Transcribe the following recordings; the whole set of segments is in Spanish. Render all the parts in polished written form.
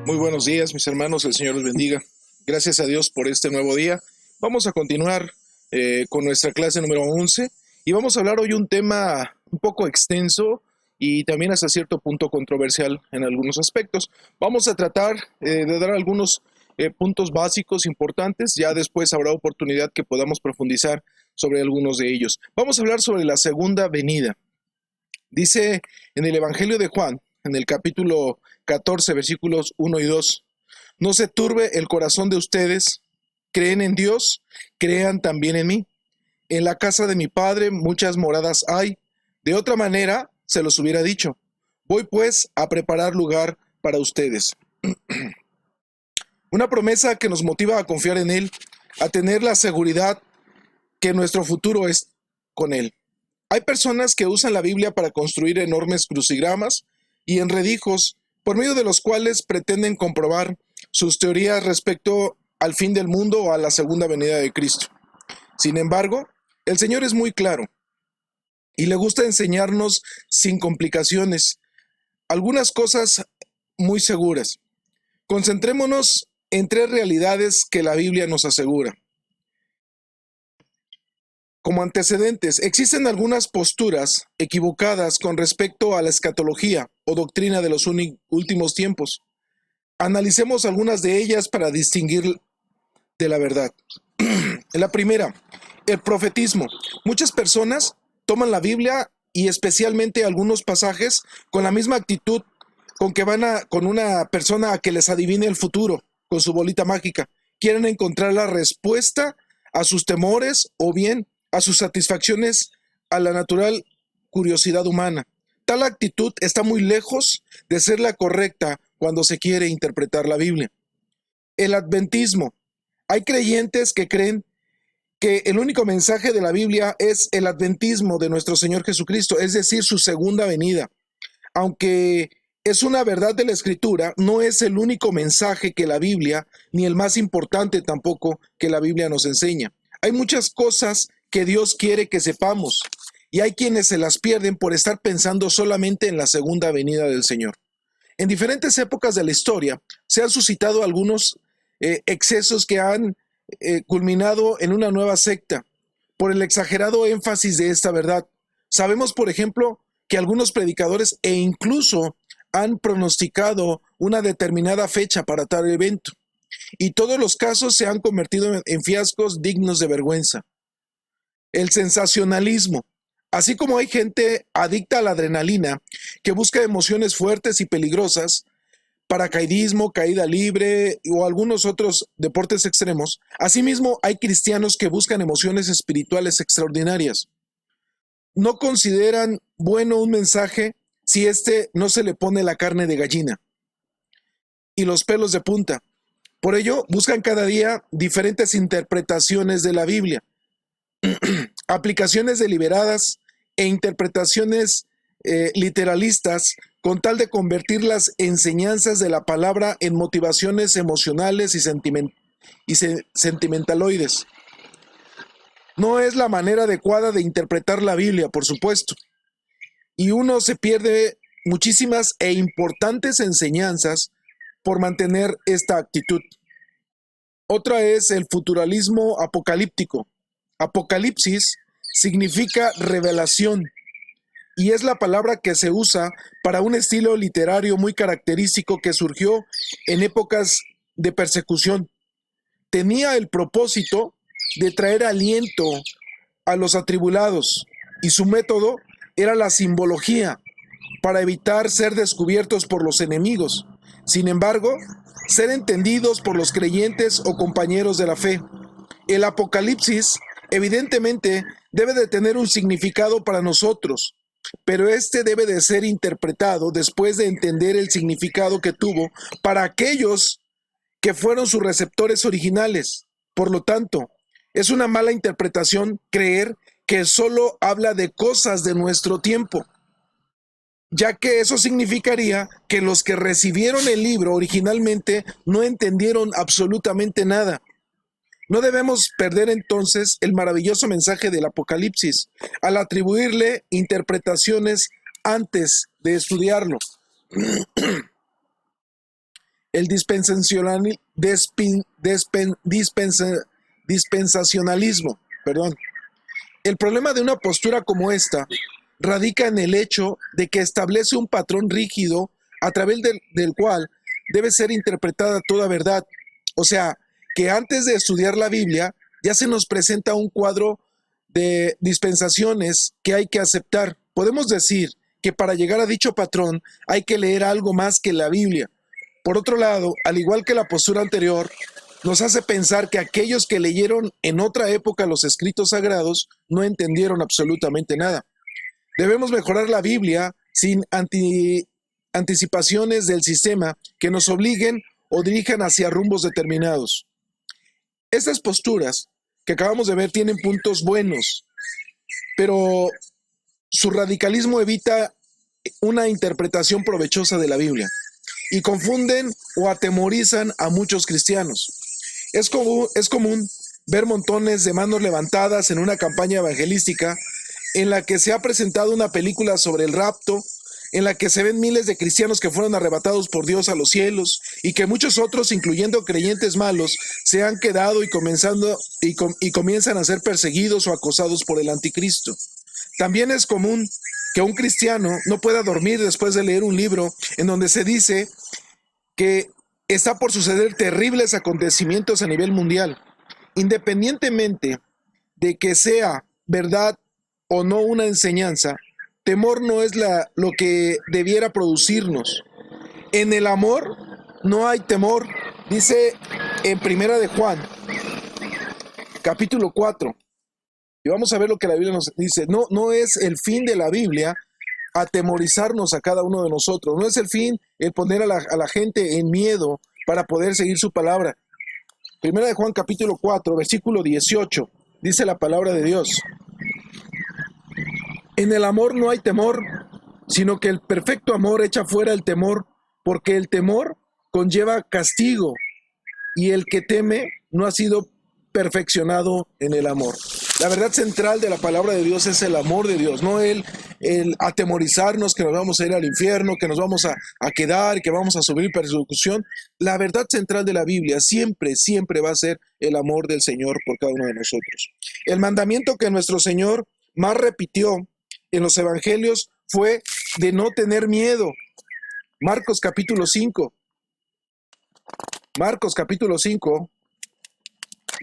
Muy buenos días, mis hermanos, el Señor los bendiga. Gracias a Dios por este nuevo día. Vamos a continuar con nuestra clase número 11 y vamos a hablar hoy un tema un poco extenso y también hasta cierto punto controversial en algunos aspectos. Vamos a tratar de dar algunos puntos básicos importantes, ya después habrá oportunidad que podamos profundizar sobre algunos de ellos. Vamos a hablar sobre la segunda venida. Dice en el Evangelio de Juan, en el capítulo 14, versículos 1 y 2, no se turbe el corazón de ustedes, creen en Dios, crean también en mí. En la casa de mi Padre muchas moradas hay, de otra manera se los hubiera dicho. Voy pues a preparar lugar para ustedes. Una promesa que nos motiva a confiar en Él, a tener la seguridad que nuestro futuro es con Él. Hay personas que usan la Biblia para construir enormes crucigramas y enredijos por medio de los cuales pretenden comprobar sus teorías respecto al fin del mundo o a la segunda venida de Cristo. Sin embargo, el Señor es muy claro y le gusta enseñarnos sin complicaciones algunas cosas muy seguras. Concentrémonos en tres realidades que la Biblia nos asegura. Como antecedentes, existen algunas posturas equivocadas con respecto a la escatología o doctrina de los últimos tiempos. Analicemos algunas de ellas para distinguir de la verdad. La primera, el profetismo. Muchas personas toman la Biblia y especialmente algunos pasajes con la misma actitud con que van con una persona a que les adivine el futuro con su bolita mágica. Quieren encontrar la respuesta a sus temores o bien a sus satisfacciones a la natural curiosidad humana. Tal actitud está muy lejos de ser la correcta cuando se quiere interpretar la Biblia. El adventismo. Hay creyentes que creen que el único mensaje de la Biblia es el adventismo de nuestro Señor Jesucristo, es decir, su segunda venida. Aunque es una verdad de la Escritura, no es el único mensaje que la Biblia, ni el más importante tampoco que la Biblia nos enseña. Hay muchas cosas que Dios quiere que sepamos, y hay quienes se las pierden por estar pensando solamente en la segunda venida del Señor. En diferentes épocas de la historia se han suscitado algunos excesos que han culminado en una nueva secta por el exagerado énfasis de esta verdad. Sabemos, por ejemplo, que algunos predicadores e incluso han pronosticado una determinada fecha para tal evento, y todos los casos se han convertido en fiascos dignos de vergüenza. El sensacionalismo. Así como hay gente adicta a la adrenalina que busca emociones fuertes y peligrosas, paracaidismo, caída libre o algunos otros deportes extremos, asimismo hay cristianos que buscan emociones espirituales extraordinarias. No consideran bueno un mensaje si no se le pone la carne de gallina y los pelos de punta. Por ello, buscan cada día diferentes interpretaciones de la Biblia, aplicaciones deliberadas e interpretaciones literalistas con tal de convertir las enseñanzas de la palabra en motivaciones emocionales y sentimentaloides. No es la manera adecuada de interpretar la Biblia, por supuesto, y uno se pierde muchísimas e importantes enseñanzas por mantener esta actitud. Otra es el futuralismo apocalíptico. Apocalipsis significa revelación y es la palabra que se usa para un estilo literario muy característico que surgió en épocas de persecución. Tenía el propósito de traer aliento a los atribulados y su método era la simbología para evitar ser descubiertos por los enemigos. Sin embargo, ser entendidos por los creyentes o compañeros de la fe. El Apocalipsis evidentemente debe de tener un significado para nosotros, pero este debe de ser interpretado después de entender el significado que tuvo para aquellos que fueron sus receptores originales. Por lo tanto, es una mala interpretación creer que solo habla de cosas de nuestro tiempo, ya que eso significaría que los que recibieron el libro originalmente no entendieron absolutamente nada. No debemos perder entonces el maravilloso mensaje del Apocalipsis al atribuirle interpretaciones antes de estudiarlo. el dispensacionalismo. Perdón. El problema de una postura como esta radica en el hecho de que establece un patrón rígido a través del cual debe ser interpretada toda verdad. O sea, que antes de estudiar la Biblia ya se nos presenta un cuadro de dispensaciones que hay que aceptar. Podemos decir que para llegar a dicho patrón hay que leer algo más que la Biblia. Por otro lado, al igual que la postura anterior, nos hace pensar que aquellos que leyeron en otra época los escritos sagrados no entendieron absolutamente nada. Debemos mejorar la Biblia sin anticipaciones del sistema que nos obliguen o dirijan hacia rumbos determinados. Estas posturas que acabamos de ver tienen puntos buenos, pero su radicalismo evita una interpretación provechosa de la Biblia y confunden o atemorizan a muchos cristianos. Es común ver montones de manos levantadas en una campaña evangelística en la que se ha presentado una película sobre el rapto, en la que se ven miles de cristianos que fueron arrebatados por Dios a los cielos y que muchos otros, incluyendo creyentes malos, se han quedado y comienzan a ser perseguidos o acosados por el anticristo. También es común que un cristiano no pueda dormir después de leer un libro en donde se dice que está por suceder terribles acontecimientos a nivel mundial. Independientemente de que sea verdad o no una enseñanza, temor no es lo que debiera producirnos. En el amor no hay temor, dice en Primera de Juan, capítulo 4. Y vamos a ver lo que la Biblia nos dice. No es el fin de la Biblia atemorizarnos a cada uno de nosotros. No es el fin el poner a la gente en miedo para poder seguir su palabra. Primera de Juan capítulo 4, versículo 18, dice la palabra de Dios. En el amor no hay temor, sino que el perfecto amor echa fuera el temor, porque el temor conlleva castigo, y el que teme no ha sido perfeccionado en el amor. La verdad central de la palabra de Dios es el amor de Dios, no el atemorizarnos que nos vamos a ir al infierno, que nos vamos a quedar, que vamos a sufrir persecución. La verdad central de la Biblia siempre va a ser el amor del Señor por cada uno de nosotros. El mandamiento que nuestro Señor más repitió en los evangelios fue de no tener miedo. Marcos capítulo 5. Marcos capítulo 5.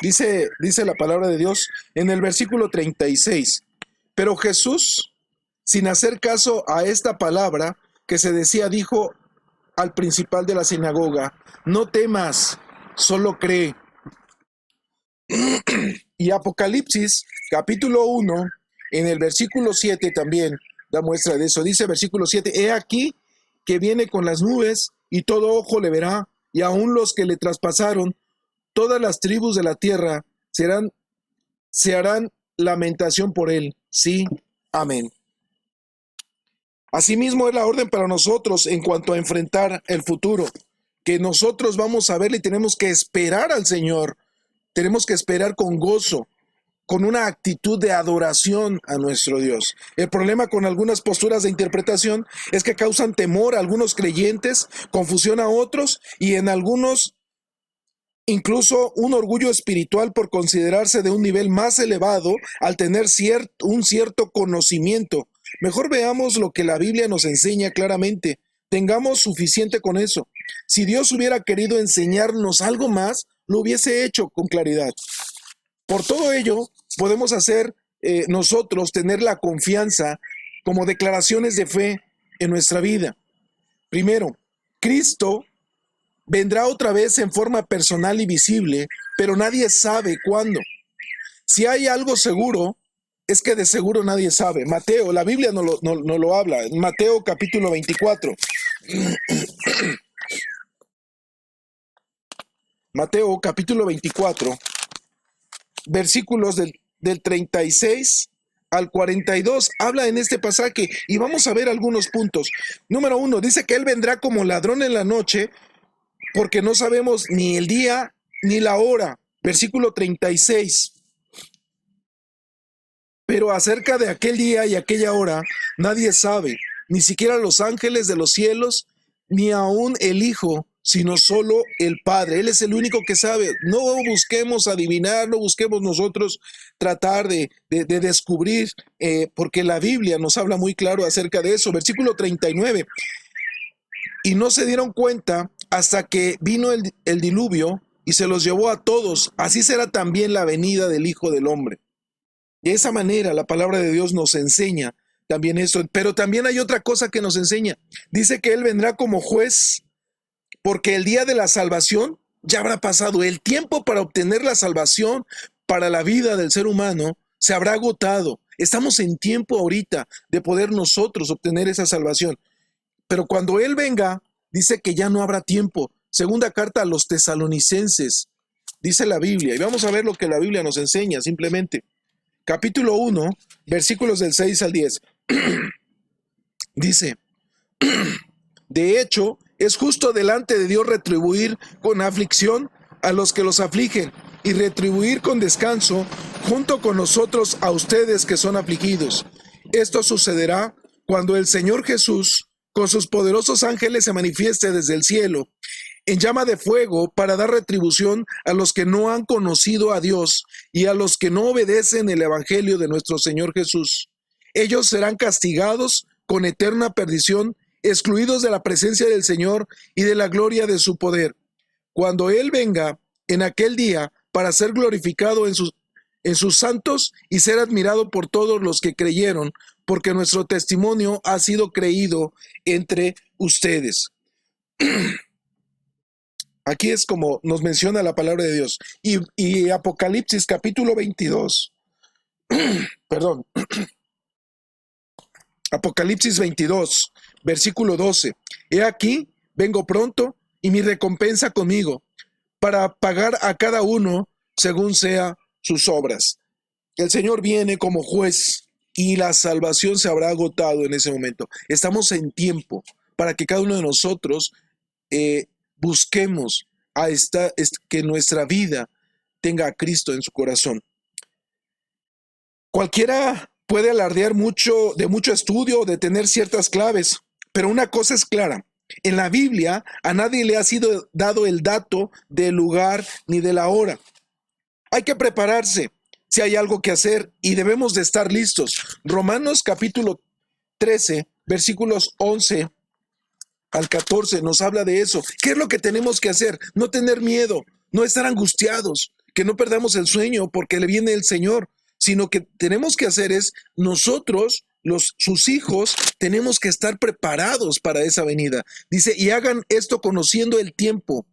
Dice la palabra de Dios en el versículo 36. Pero Jesús, sin hacer caso a esta palabra que se decía, dijo al principal de la sinagoga: no temas, solo cree. Y Apocalipsis capítulo 1, en el versículo 7 también da muestra de eso. Dice versículo 7, he aquí que viene con las nubes y todo ojo le verá, y aun los que le traspasaron, todas las tribus de la tierra se harán lamentación por él. Sí, amén. Asimismo es la orden para nosotros en cuanto a enfrentar el futuro, que nosotros vamos a verle y tenemos que esperar al Señor, tenemos que esperar con gozo, con una actitud de adoración a nuestro Dios. El problema con algunas posturas de interpretación es que causan temor a algunos creyentes, confusión a otros y en algunos incluso un orgullo espiritual por considerarse de un nivel más elevado al tener un cierto conocimiento. Mejor veamos lo que la Biblia nos enseña claramente. Tengamos suficiente con eso. Si Dios hubiera querido enseñarnos algo más, lo hubiese hecho con claridad. Por todo ello, podemos nosotros tener la confianza como declaraciones de fe en nuestra vida. Primero, Cristo vendrá otra vez en forma personal y visible, pero nadie sabe cuándo. Si hay algo seguro, es que de seguro nadie sabe. Mateo, la Biblia no lo habla. En Mateo capítulo 24. Mateo capítulo 24, versículos del 36 al 42, habla en este pasaje y vamos a ver algunos puntos. Número 1, dice que Él vendrá como ladrón en la noche, porque no sabemos ni el día ni la hora. Versículo 36. Pero acerca de aquel día y aquella hora, nadie sabe, ni siquiera los ángeles de los cielos, ni aun el Hijo, sino solo el Padre. Él es el único que sabe. No busquemos adivinar, no busquemos nosotros tratar de descubrir, porque la Biblia nos habla muy claro acerca de eso. Versículo 39. Y no se dieron cuenta hasta que vino el diluvio y se los llevó a todos. Así será también la venida del Hijo del Hombre. De esa manera la palabra de Dios nos enseña también eso. Pero también hay otra cosa que nos enseña. Dice que Él vendrá como juez, porque el día de la salvación ya habrá pasado. El tiempo para obtener la salvación para la vida del ser humano se habrá agotado. Estamos en tiempo ahorita de poder nosotros obtener esa salvación. Pero cuando Él venga, dice que ya no habrá tiempo. Segunda carta a los tesalonicenses, dice la Biblia. Y vamos a ver lo que la Biblia nos enseña simplemente. Capítulo 1, versículos del 6 al 10. Dice: de hecho, es justo delante de Dios retribuir con aflicción a los que los afligen y retribuir con descanso junto con nosotros a ustedes que son afligidos. Esto sucederá cuando el Señor Jesús con sus poderosos ángeles se manifieste desde el cielo en llama de fuego para dar retribución a los que no han conocido a Dios y a los que no obedecen el evangelio de nuestro Señor Jesús. Ellos serán castigados con eterna perdición, excluidos de la presencia del Señor y de la gloria de su poder. Cuando Él venga en aquel día para ser glorificado en sus santos y ser admirado por todos los que creyeron, porque nuestro testimonio ha sido creído entre ustedes. Aquí es como nos menciona la palabra de Dios. Y Apocalipsis capítulo 22, perdón, Apocalipsis 22, versículo 12. He aquí, vengo pronto y mi recompensa conmigo, para pagar a cada uno según sea sus obras. El Señor viene como juez y la salvación se habrá agotado en ese momento. Estamos en tiempo para que cada uno de nosotros busquemos que nuestra vida tenga a Cristo en su corazón. Cualquiera puede alardear de mucho estudio, de tener ciertas claves, pero una cosa es clara: en la Biblia a nadie le ha sido dado el dato del lugar ni de la hora. Hay que prepararse si hay algo que hacer y debemos de estar listos. Romanos capítulo 13, versículos 11 al 14 nos habla de eso. ¿Qué es lo que tenemos que hacer? No tener miedo, no estar angustiados, que no perdamos el sueño porque le viene el Señor, sino que tenemos que hacer es nosotros, sus hijos, tenemos que estar preparados para esa venida. Dice: y hagan esto conociendo el tiempo,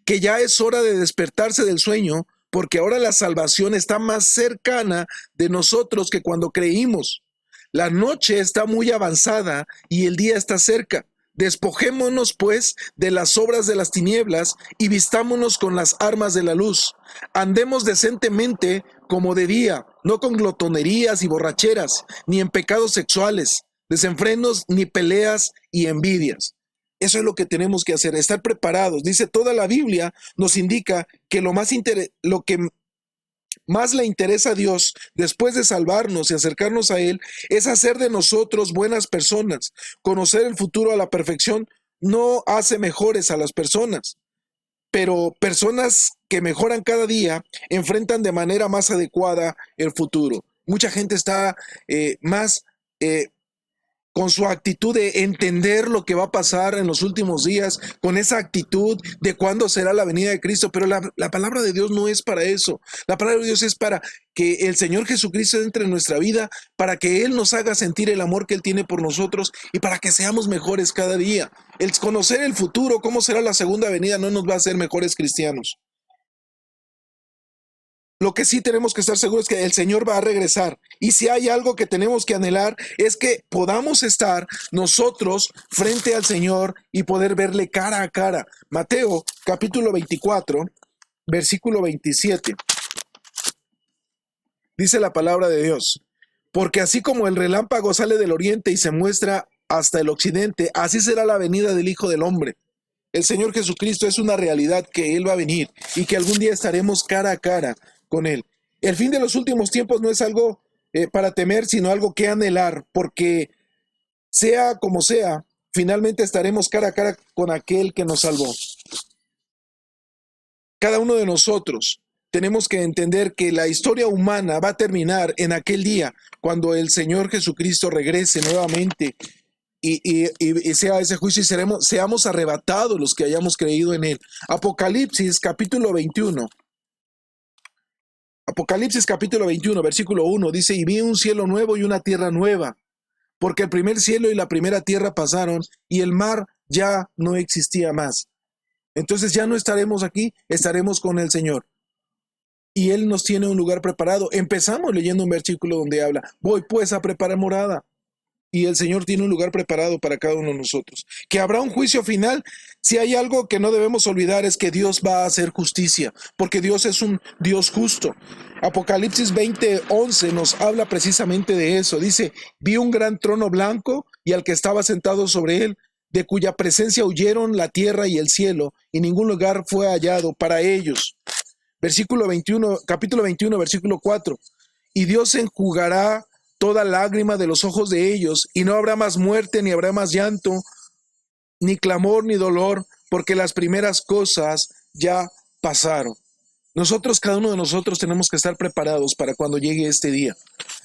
que ya es hora de despertarse del sueño, porque ahora la salvación está más cercana de nosotros que cuando creímos. La noche está muy avanzada y el día está cerca. Despojémonos, pues, de las obras de las tinieblas y vistámonos con las armas de la luz. Andemos decentemente como de día, no con glotonerías y borracheras, ni en pecados sexuales, desenfrenos, ni peleas y envidias. Eso es lo que tenemos que hacer, estar preparados. Dice, toda la Biblia nos indica que lo que más le interesa a Dios después de salvarnos y acercarnos a Él es hacer de nosotros buenas personas. Conocer el futuro a la perfección no hace mejores a las personas, pero personas que mejoran cada día enfrentan de manera más adecuada el futuro. Mucha gente está más con su actitud de entender lo que va a pasar en los últimos días, con esa actitud de cuándo será la venida de Cristo, pero la palabra de Dios no es para eso. La palabra de Dios es para que el Señor Jesucristo entre en nuestra vida, para que Él nos haga sentir el amor que Él tiene por nosotros y para que seamos mejores cada día. El conocer el futuro, cómo será la segunda venida, no nos va a hacer mejores cristianos. Lo que sí tenemos que estar seguros es que el Señor va a regresar. Y si hay algo que tenemos que anhelar es que podamos estar nosotros frente al Señor y poder verle cara a cara. Mateo capítulo 24, versículo 27. Dice la palabra de Dios: porque así como el relámpago sale del oriente y se muestra hasta el occidente, así será la venida del Hijo del Hombre. El Señor Jesucristo es una realidad, que Él va a venir y que algún día estaremos cara a cara con Él. El fin de los últimos tiempos no es algo para temer, sino algo que anhelar, porque sea como sea, finalmente estaremos cara a cara con aquel que nos salvó. Cada uno de nosotros tenemos que entender que la historia humana va a terminar en aquel día, cuando el Señor Jesucristo regrese nuevamente y sea ese juicio y seamos arrebatados los que hayamos creído en Él. Apocalipsis capítulo 21. Apocalipsis capítulo 21, versículo 1 dice: y vi un cielo nuevo y una tierra nueva, porque el primer cielo y la primera tierra pasaron y el mar ya no existía más. Entonces ya no estaremos aquí, estaremos con el Señor. Y Él nos tiene un lugar preparado. Empezamos leyendo un versículo donde habla: voy pues a preparar morada. Y el Señor tiene un lugar preparado para cada uno de nosotros. Que habrá un juicio final. Si hay algo que no debemos olvidar es que Dios va a hacer justicia, porque Dios es un Dios justo. Apocalipsis 20:11 nos habla precisamente de eso. Dice: vi un gran trono blanco y al que estaba sentado sobre él, de cuya presencia huyeron la tierra y el cielo, y ningún lugar fue hallado para ellos. Versículo 21, capítulo 21, versículo 4. Y Dios enjugará toda lágrima de los ojos de ellos, y no habrá más muerte, ni habrá más llanto, ni clamor, ni dolor, porque las primeras cosas ya pasaron. Nosotros, cada uno de nosotros tenemos que estar preparados para cuando llegue este día.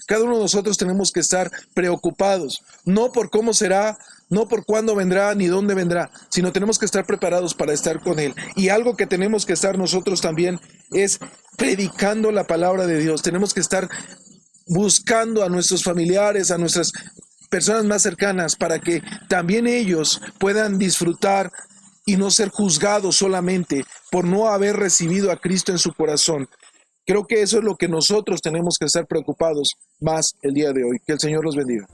Cada uno de nosotros tenemos que estar preocupados, no por cómo será, no por cuándo vendrá, ni dónde vendrá, sino tenemos que estar preparados para estar con Él. Y algo que tenemos que estar nosotros también es predicando la palabra de Dios. Tenemos que estar buscando a nuestros familiares, a nuestras personas más cercanas, para que también ellos puedan disfrutar y no ser juzgados solamente por no haber recibido a Cristo en su corazón. Creo que eso es lo que nosotros tenemos que estar preocupados más el día de hoy. Que el Señor los bendiga.